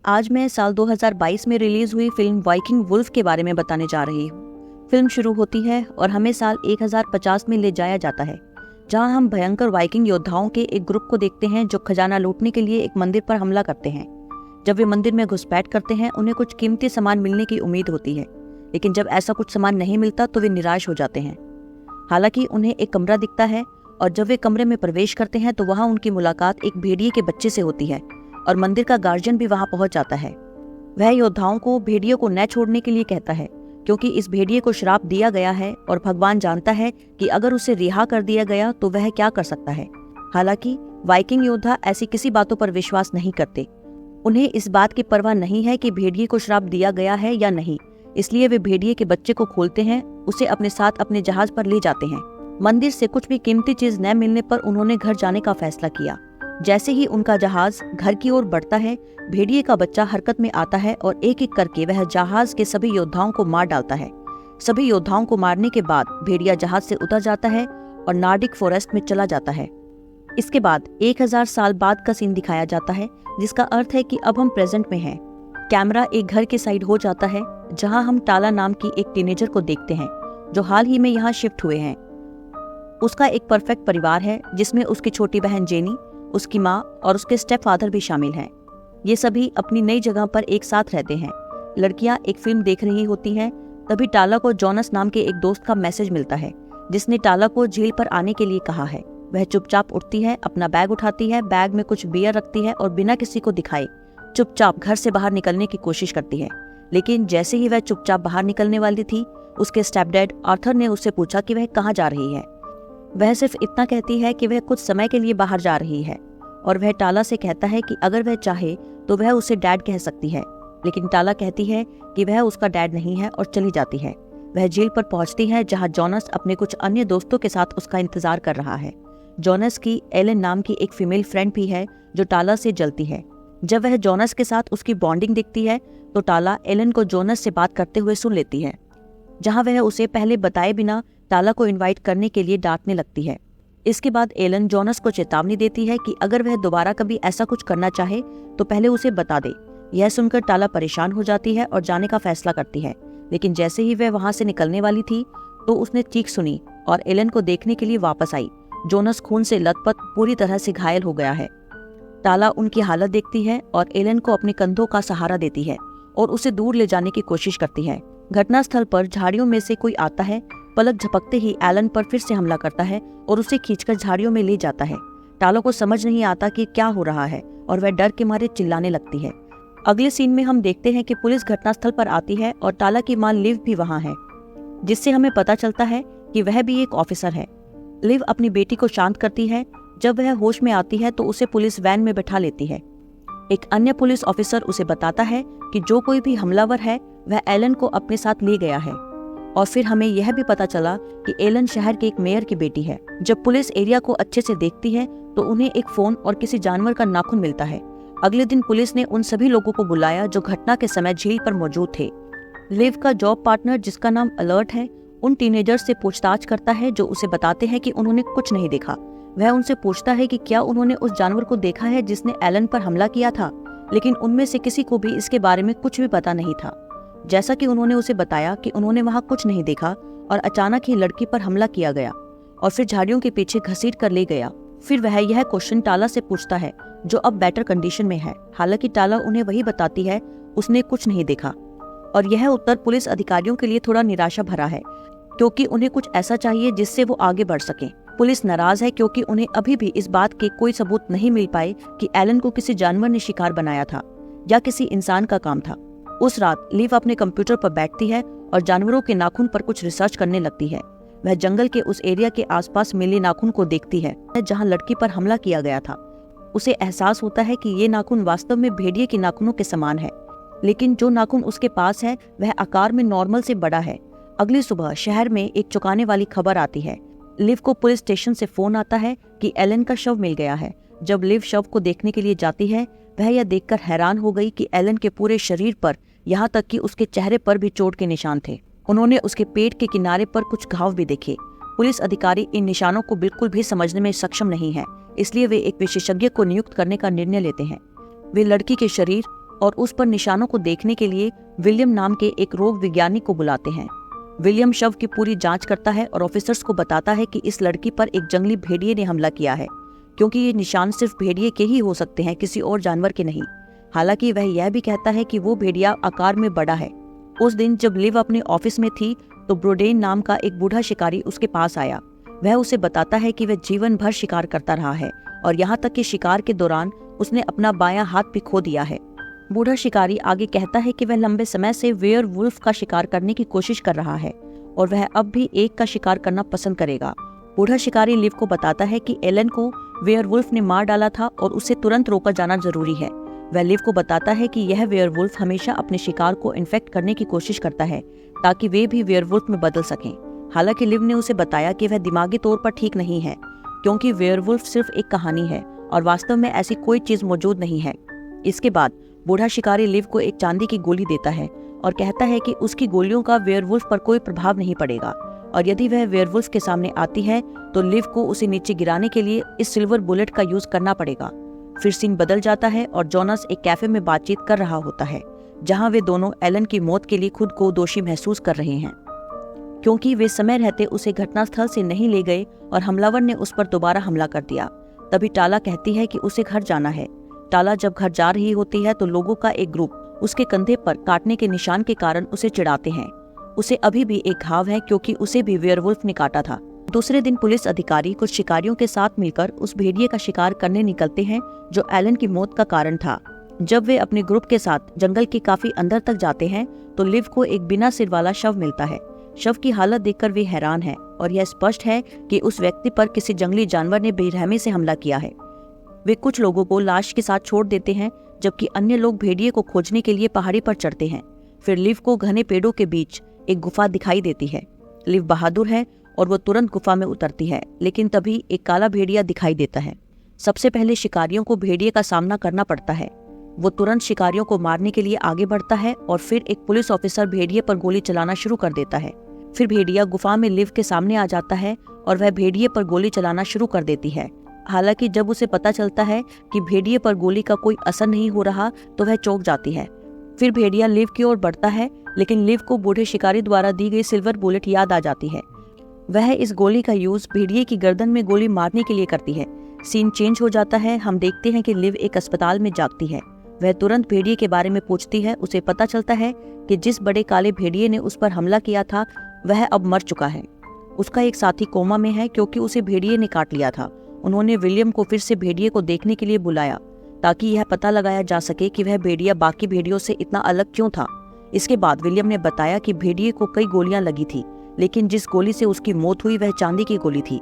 आज मैं साल 2022 में रिलीज हुई फिल्म वाइकिंग वुल्फ के बारे में बताने जा रही हूँ। फिल्म शुरू होती है और हमें साल 1050 में ले जाया जाता है, जहाँ हम भयंकर वाइकिंग योद्धाओं के एक ग्रुप को देखते हैं जो खजाना लूटने के लिए एक मंदिर पर हमला करते हैं। जब वे मंदिर में घुसपैठ करते हैं, उन्हें कुछ कीमती सामान मिलने की उम्मीद होती है, लेकिन जब ऐसा कुछ सामान नहीं मिलता तो वे निराश हो जाते हैं। हालांकि उन्हें एक कमरा दिखता है और जब वे कमरे में प्रवेश करते हैं तो वहाँ उनकी मुलाकात एक भेड़िए के बच्चे से होती है और मंदिर का गार्जियन भी वहां पहुंच जाता है। वह योद्धाओं को भेड़िए को न छोड़ने के लिए कहता है, क्योंकि इस भेड़िए को श्राप दिया गया है और भगवान जानता है कि अगर उसे रिहा कर दिया गया तो वह क्या कर सकता है। हालांकि वाइकिंग योद्धा ऐसी किसी बातों पर विश्वास नहीं करते। उन्हें इस बात की परवाह नहीं है कि भेड़िए को श्राप दिया गया है या नहीं, इसलिए वे भेड़िए के बच्चे को खोलते हैं, उसे अपने साथ अपने जहाज पर ले जाते हैं। मंदिर से कुछ भी कीमती चीज न मिलने पर उन्होंने घर जाने का फैसला किया। जैसे ही उनका जहाज घर की ओर बढ़ता है, भेड़िए का बच्चा हरकत में आता है और एक एक करके वह जहाज के सभी योद्धाओं को मार डालता है। सभी योद्धाओं को मारने के बाद भेड़िया जहाज से उतर जाता है और नार्डिक फॉरेस्ट में चला जाता है। इसके बाद 1000 साल बाद का सीन दिखाया जाता है, जिसका अर्थ है कि अब हम प्रेजेंट में हैं। कैमरा एक घर के साइड हो जाता है, जहाँ हम टाला नाम की एक टीनेजर को देखते हैं जो हाल ही में यहाँ शिफ्ट हुए हैं। उसका एक परफेक्ट परिवार है, जिसमें उसकी छोटी बहन जेनी, उसकी माँ और उसके स्टेप फादर भी शामिल हैं। ये सभी अपनी नई जगह पर एक साथ रहते हैं। लड़कियां एक फिल्म देख रही होती हैं, तभी टाला को जोनस नाम के एक दोस्त का मैसेज मिलता है, जिसने टाला को झील पर आने के लिए कहा है। वह चुपचाप उठती है, अपना बैग उठाती है, बैग में कुछ बियर रखती है और बिना किसी को दिखाए चुपचाप घर से बाहर निकलने की कोशिश करती है। लेकिन जैसे ही वह चुपचाप बाहर निकलने वाली थी, उसके स्टेपडैड आर्थर ने उससे पूछा कि वह कहाँ जा रही है। वह सिर्फ इतना कहती है कि वह कुछ समय के लिए बाहर जा रही है और वह टाला से कहता है कि अगर वह चाहे तो वह उसे डैड कह सकती है, लेकिन टाला कहती है कि वह उसका डैड नहीं है और चली जाती है। वह झील पर पहुंचती है, जहां जोनस अपने कुछ अन्य दोस्तों के साथ उसका इंतजार कर रहा है। जोनस की एलन नाम की एक फीमेल फ्रेंड भी है जो टाला से जलती है। जब वह जोनस के साथ उसकी बॉन्डिंग दिखती है तो टाला एलन को जोनस से बात करते हुए सुन लेती है, जहां वह उसे पहले बताए बिना टाला को इनवाइट करने के लिए डांटने लगती है। इसके बाद एलन जोनस को चेतावनी देती है कि अगर वह दोबारा कभी ऐसा कुछ करना चाहे तो पहले उसे बता दे। यह सुनकर टाला परेशान हो जाती है और जाने का फैसला करती है, लेकिन जैसे ही वह वहां से निकलने वाली थी तो उसने चीख सुनी और एलन को देखने के लिए वापस आई। जोनस खून से लथपथ पूरी तरह से घायल हो गया है। टाला उनकी हालत देखती है और एलन को अपने कंधों का सहारा देती है और उसे दूर ले जाने की कोशिश करती है। घटनास्थल पर झाड़ियों में से कोई आता है, पलक झपकते ही एलन पर फिर से हमला करता है और उसे खींचकर झाड़ियों में ले जाता है। टाला को समझ नहीं आता कि क्या हो रहा है और वह डर के मारे चिल्लाने लगती है। अगले सीन में हम देखते हैं कि पुलिस घटनास्थल पर आती है और टाला की मां लिव भी वहां है, जिससे हमें पता चलता है कि वह भी एक ऑफिसर है। लिव अपनी बेटी को शांत करती है। जब वह होश में आती है तो उसे पुलिस वैन में बैठा लेती है। एक अन्य पुलिस ऑफिसर उसे बताता है कि जो कोई भी हमलावर है वह एलन को अपने साथ ले गया है। और फिर हमें यह भी पता चला कि एलन शहर के एक मेयर की बेटी है। जब पुलिस एरिया को अच्छे से देखती है तो उन्हें एक फोन और किसी जानवर का नाखून मिलता है। अगले दिन पुलिस ने उन सभी लोगों को बुलाया जो घटना के समय झील पर मौजूद थे। लिव का जॉब पार्टनर, जिसका नाम अलर्ट है, उन टीनेजर्स से पूछताछ करता है जो उसे बताते हैं कि उन्होंने कुछ नहीं देखा। वह उनसे पूछता है कि क्या उन्होंने उस जानवर को देखा है जिसने एलन पर हमला किया था, लेकिन उनमें से किसी को भी इसके बारे में कुछ भी पता नहीं था। जैसा कि उन्होंने उसे बताया कि उन्होंने वहां कुछ नहीं देखा और अचानक ही लड़की पर हमला किया गया और फिर झाड़ियों के पीछे घसीट कर ले गया। फिर वह यह क्वेश्चन टाला से पूछता है, जो अब बेटर कंडीशन में है। हालांकि टाला उन्हें वही बताती है, उसने कुछ नहीं देखा। और यह उत्तर पुलिस अधिकारियों के लिए थोड़ा निराशा भरा है, क्योंकि उन्हें कुछ ऐसा चाहिए जिससे वो आगे बढ़ सके। पुलिस नाराज है क्योंकि उन्हें अभी भी इस बात के कोई सबूत नहीं मिल पाए कि एलन को किसी जानवर ने शिकार बनाया था या किसी इंसान का काम था। उस रात लिव अपने कंप्यूटर पर बैठती है और जानवरों के नाखून पर कुछ रिसर्च करने लगती है। वह जंगल के उस एरिया के आसपास मिले नाखून को देखती है जहां लड़की पर हमला किया गया था। उसे एहसास होता है कि ये नाखून वास्तव में भेड़िए के नाखूनों के समान है, लेकिन जो नाखून उसके पास है वह आकार में नॉर्मल से बड़ा है। अगली सुबह शहर में एक चौंकाने वाली खबर आती है। लिव को पुलिस स्टेशन से फोन आता है कि एलन का शव मिल गया है। जब लिव शव को देखने के लिए जाती है, वह यह देखकर हैरान हो गई कि एलन के पूरे शरीर पर, यहाँ तक कि उसके चेहरे पर भी चोट के निशान थे। उन्होंने उसके पेट के किनारे पर कुछ घाव भी देखे। पुलिस अधिकारी इन निशानों को बिल्कुल भी समझने में सक्षम नहीं है, इसलिए वे एक विशेषज्ञ को नियुक्त करने का निर्णय लेते हैं। वे लड़की के शरीर, और उस पर निशानों को देखने के लिए विलियम नाम के एक रोग वैज्ञानिक को बुलाते हैं। विलियम शव की पूरी जांच करता है और ऑफिसर्स को बताता है कि इस लड़की पर एक जंगली भेड़िए ने हमला किया है, क्योंकि ये निशान सिर्फ भेड़िए के ही हो सकते हैं, किसी और जानवर के नहीं। हालांकि वह यह भी कहता है कि वो भेड़िया आकार में बड़ा है। उस दिन जब लिव अपने ऑफिस में थी तो ब्रोडेन नाम का एक बूढ़ा शिकारी उसके पास आया। वह उसे बताता है कि वह जीवन भर शिकार करता रहा है और यहाँ तक कि शिकार के दौरान उसने अपना बायां हाथ भी खो दिया है। बूढ़ा शिकारी आगे कहता है कि वह लंबे समय से वेयरवुल्फ का शिकार करने की कोशिश कर रहा है और वह अब भी एक का शिकार करना पसंद करेगा। बूढ़ा शिकारी लिव को बताता है कि एलन को वेयरवुल्फ ने मार डाला था और उसे तुरंत रोका जाना जरूरी है। वह लिव को बताता है कि यह वेयरवुल्फ हमेशा अपने शिकार को इन्फेक्ट करने की कोशिश करता है ताकि वे भी वेयरवुल्फ में बदल सकें। हालांकि लिव ने उसे बताया कि वह दिमागी तौर पर ठीक नहीं है, क्योंकि वेयरवुल्फ सिर्फ एक कहानी है और वास्तव में ऐसी कोई चीज मौजूद नहीं है। इसके बाद बूढ़ा शिकारी लिव को एक चांदी की गोली देता है और कहता है कि उसकी गोलियों का वेयरवुल्फ पर कोई प्रभाव नहीं पड़ेगा और यदि वह वेयरवुल्फ के सामने आती है तो लिव को उसे नीचे गिराने के लिए इस सिल्वर बुलेट का यूज करना पड़ेगा। फिर सीन बदल जाता है और जोनस एक कैफे में बातचीत कर रहा होता है, जहां वे दोनों एलन की मौत के लिए खुद को दोषी महसूस कर रहे हैं, क्योंकि वे समय रहते उसे घटनास्थल से नहीं ले गए और हमलावर ने उस पर दोबारा हमला कर दिया। तभी टाला कहती है कि उसे घर जाना है। टाला जब घर जा रही होती है तो लोगों का एक ग्रुप उसके कंधे पर काटने के निशान के कारण उसे चिढ़ाते हैं। उसे अभी भी एक घाव है क्योंकि उसे भी वेयरवुल्फ ने काटा था। दूसरे दिन पुलिस अधिकारी कुछ शिकारियों के साथ मिलकर उस भेड़िए का शिकार करने निकलते हैं जो एलन की मौत का कारण था। जब वे अपने ग्रुप के साथ जंगल के काफी अंदर तक जाते हैं तो लिव को एक बिना सिर वाला शव मिलता है। शव की हालत देखकर वे हैरान हैं और यह स्पष्ट है कि उस व्यक्ति पर किसी जंगली जानवर ने बेरहमी से हमला किया है। वे कुछ लोगों को लाश के साथ छोड़ देते हैं, जबकि अन्य लोग भेड़िए को खोजने के लिए पहाड़ी पर चढ़ते हैं। फिर लिव को घने पेड़ों के बीच एक गुफा दिखाई देती है। लिव बहादुर है और वो तुरंत गुफा में उतरती है, लेकिन तभी एक काला भेड़िया दिखाई देता है। सबसे पहले शिकारियों को भेड़िए का सामना करना पड़ता है। वो तुरंत शिकारियों को मारने के लिए आगे बढ़ता है और फिर एक पुलिस ऑफिसर भेड़िए पर गोली चलाना शुरू कर देता है। फिर भेड़िया गुफा में लिव के सामने आ जाता है और वह भेड़िए पर गोली चलाना शुरू कर देती है। हालांकि जब उसे पता चलता है कि भेड़िए पर गोली का कोई असर नहीं हो रहा तो वह चौंक जाती है। फिर भेड़िया लिव की ओर बढ़ता है, लेकिन लिव को बूढ़े शिकारी द्वारा दी गई सिल्वर बुलेट याद आ जाती है। वह इस गोली का यूज भेड़िए की गर्दन में गोली मारने के लिए करती है। सीन चेंज हो जाता है। हम देखते हैं कि लिव एक अस्पताल में जागती है। वह तुरंत भेड़िए के बारे में पूछती है। उसे पता चलता है कि जिस बड़े काले भेड़िए ने उस पर हमला किया था वह अब मर चुका है। उसका एक साथी कोमा में है क्योंकि उसे भेड़िए ने काट लिया था। उन्होंने विलियम को फिर से भेड़िए को देखने के लिए बुलाया ताकि यह पता लगाया जा सके कि वह भेड़िया बाकी भेड़ियों से इतना अलग क्यों था। इसके बाद विलियम ने बताया कि भेड़िए को कई गोलियां लगी थी, लेकिन जिस गोली से उसकी मौत हुई वह चांदी की गोली थी।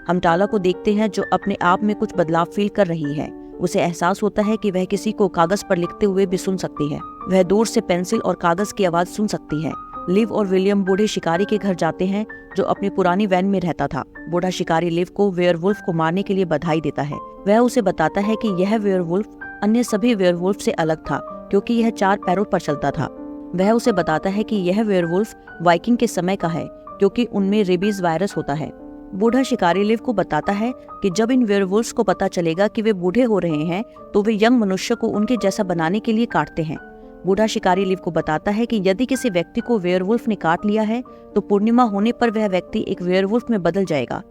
हम टाला को देखते हैं जो अपने आप में कुछ बदलाव फील कर रही है। उसे एहसास होता है कि वह किसी को कागज पर लिखते हुए भी सुन सकती है। वह दूर से पेंसिल और कागज की आवाज सुन सकती है। लिव और विलियम बूढ़े शिकारी के घर जाते हैं जो अपनी पुरानी वैन में रहता था। बूढ़ा शिकारी लिव को वेयरवुल्फ को मारने के लिए बधाई देता है। वह उसे बताता है कि यह वेयरवुल्फ अन्य सभी वेयरवुल्फ से अलग था क्योंकि यह 4 पैरों पर चलता था। वह उसे बताता है कि यह वेयरवुल्फ वाइकिंग के समय का है क्योंकि उनमें रेबीज वायरस होता है। बूढ़ा शिकारी लिव को बताता है कि जब इन वेयरवुल्फ्स को पता चलेगा कि वे बूढ़े हो रहे हैं तो वे यंग मनुष्य को उनके जैसा बनाने के लिए काटते हैं। बूढ़ा शिकारी लिव को बताता है कि यदि किसी व्यक्ति को वेयरवुल्फ ने काट लिया है तो पूर्णिमा होने पर वह व्यक्ति एक वेयरवुल्फ में बदल जाएगा।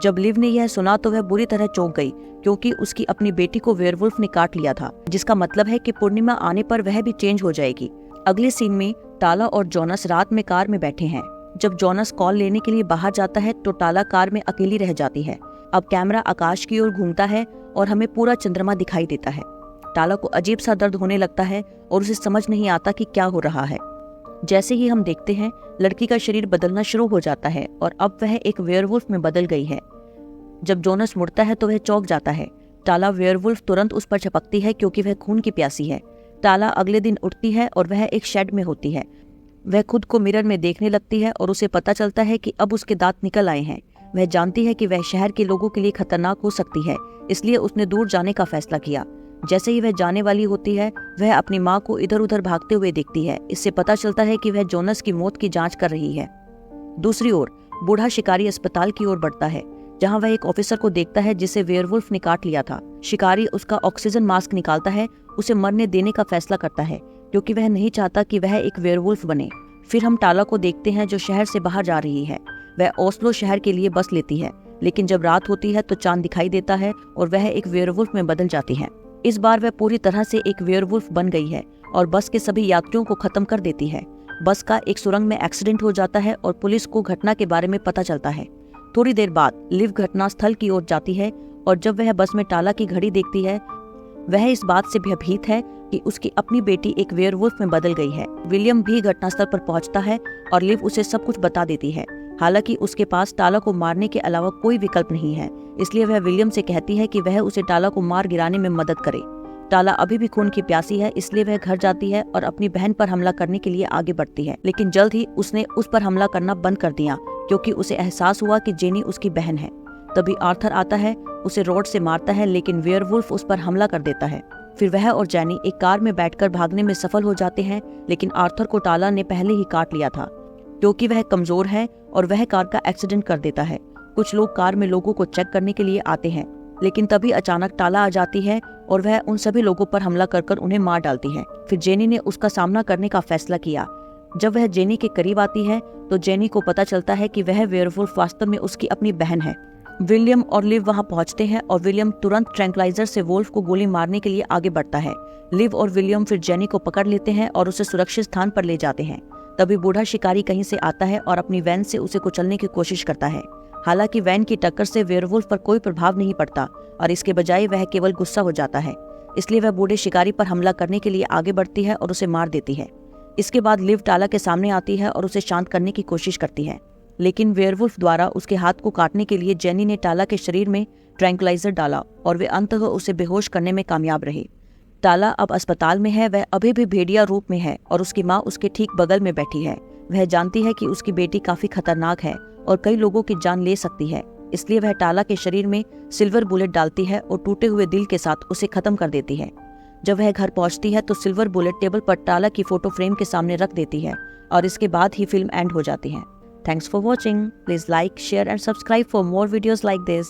जब लिव ने यह सुना तो वह बुरी तरह चौंक गई क्योंकि उसकी अपनी बेटी को वेयरवुल्फ ने काट लिया था, जिसका मतलब है कि पूर्णिमा आने पर वह भी चेंज हो जाएगी। अगले सीन में टाला और जोनस रात में कार में बैठे हैं। जब जोनस कॉल लेने के लिए बाहर जाता है तो टाला कार में अकेली रह जाती है। अब कैमरा आकाश की ओर घूमता है और हमें पूरा चंद्रमा दिखाई देता है। टाला को अजीब सा दर्द होने लगता है और उसे समझ नहीं आता कि क्या हो रहा है। जैसे ही हम देखते हैं लड़की का शरीर बदलना शुरू हो जाता है और अब वह एक वेयरवुल्फ में बदल गई है। जब जोनस मुड़ता है तो वह चौंक जाता है। टाला वेयरवुल्फ तुरंत उस पर झपकती है क्योंकि वह खून की प्यासी है। टाला अगले दिन उठती है और वह एक शेड में होती है। वह खुद को मिरर में देखने लगती है और उसे पता चलता है कि अब उसके दांत निकल आए हैं। वह जानती है कि वह शहर के लोगों के लिए खतरनाक हो सकती है, इसलिए उसने दूर जाने का फैसला किया। जैसे ही वह जाने वाली होती है वह अपनी माँ को इधर उधर भागते हुए देखती है। इससे पता चलता है कि वह जोनस की मौत की जांच कर रही है। दूसरी ओर बूढ़ा शिकारी अस्पताल की ओर बढ़ता है जहां वह एक ऑफिसर को देखता है जिसे वेयरवुल्फ ने काट लिया था। शिकारी उसका ऑक्सीजन मास्क निकालता है उसे मरने देने का फैसला करता है क्योंकि वह नहीं चाहता कि वह एक वेयरवुल्फ बने। फिर हम टाला को देखते हैं जो शहर से बाहर जा रही है। वह ओस्लो शहर के लिए बस लेती है, लेकिन जब रात होती है तो चांद दिखाई देता है और वह एक वेयरवुल्फ में बदल जाती है। इस बार वह पूरी तरह से एक वेयरवुल्फ बन गई है और बस के सभी यात्रियों को खत्म कर देती है। बस का एक सुरंग में एक्सीडेंट हो जाता है और पुलिस को घटना के बारे में पता चलता है। थोड़ी देर बाद लिव घटना स्थल की ओर जाती है और जब वह बस में टाला की घड़ी देखती है, वह इस बात से भयभीत है कि उसकी अपनी बेटी एक वेयरवुल्फ में बदल गई है। विलियम भी घटनास्थल पर पहुंचता है और लिव उसे सब कुछ बता देती है। हालांकि उसके पास टाला को मारने के अलावा कोई विकल्प नहीं है, इसलिए वह विलियम से कहती है कि वह उसे टाला को मार गिराने में मदद करे। टाला अभी भी खून की प्यासी है, इसलिए वह घर जाती है और अपनी बहन पर हमला करने के लिए आगे बढ़ती है, लेकिन जल्द ही उसने उस पर हमला करना बंद कर दिया क्योंकि उसे एहसास हुआ कि जेनी उसकी बहन है। तभी आर्थर आता है, उसे रॉड से मारता है, लेकिन वेयरवुल्फ उस पर हमला कर देता है। फिर वह और जेनी एक कार में बैठकर भागने में सफल हो जाते हैं, लेकिन आर्थर को टाला ने पहले ही काट लिया था क्योंकि वह कमजोर है और वह कार का एक्सीडेंट कर देता है। कुछ लोग कार में लोगों को चेक करने के लिए आते हैं, लेकिन तभी अचानक टाला आ जाती है और वह उन सभी लोगों पर हमला कर उन्हें मार डालती है। फिर जेनी ने उसका सामना करने का फैसला किया। जब वह जेनी के करीब आती है तो जेनी को पता चलता है कि वह वेयरवुल्फ वास्तव में उसकी अपनी बहन है। विलियम और लिव वहां पहुंचते हैं और विलियम तुरंत ट्रैंक्विलाइजर से वुल्फ को गोली मारने के लिए आगे बढ़ता है। लिव और विलियम फिर जेनी को पकड़ लेते हैं और उसे सुरक्षित स्थान पर ले जाते हैं। तभी बूढ़ा शिकारी कहीं से आता है और अपनी वैन से उसे कुचलने की कोशिश करता है। हालांकि वैन की टक्कर से वेयरवुल्फ पर कोई प्रभाव नहीं पड़ता और इसके बजाय वह केवल गुस्सा हो जाता है, इसलिए वह बूढ़े शिकारी पर हमला करने के लिए आगे बढ़ती है और उसे मार देती है। इसके बाद लिव टाला के सामने आती है और उसे शांत करने की कोशिश करती है, लेकिन वेयरवुल्फ द्वारा उसके हाथ को काटने के लिए जेनी ने टाला के शरीर में ट्रैंक्विलाइजर डाला और वे अंततः उसे बेहोश करने में कामयाब रहे। टाला अब अस्पताल में है, वह अभी भी भेड़िया रूप में है और उसकी माँ उसके ठीक बगल में बैठी है। वह जानती है कि उसकी बेटी काफी खतरनाक है और कई लोगों की जान ले सकती है, इसलिए वह टाला के शरीर में सिल्वर बुलेट डालती है और टूटे हुए दिल के साथ उसे खत्म कर देती है। जब वह घर पहुंचती है तो सिल्वर बुलेट टेबल पर टाला की फोटो फ्रेम के सामने रख देती है और इसके बाद ही फिल्म एंड हो जाती है। Thanks for watching. Please like, share and subscribe for more videos like this.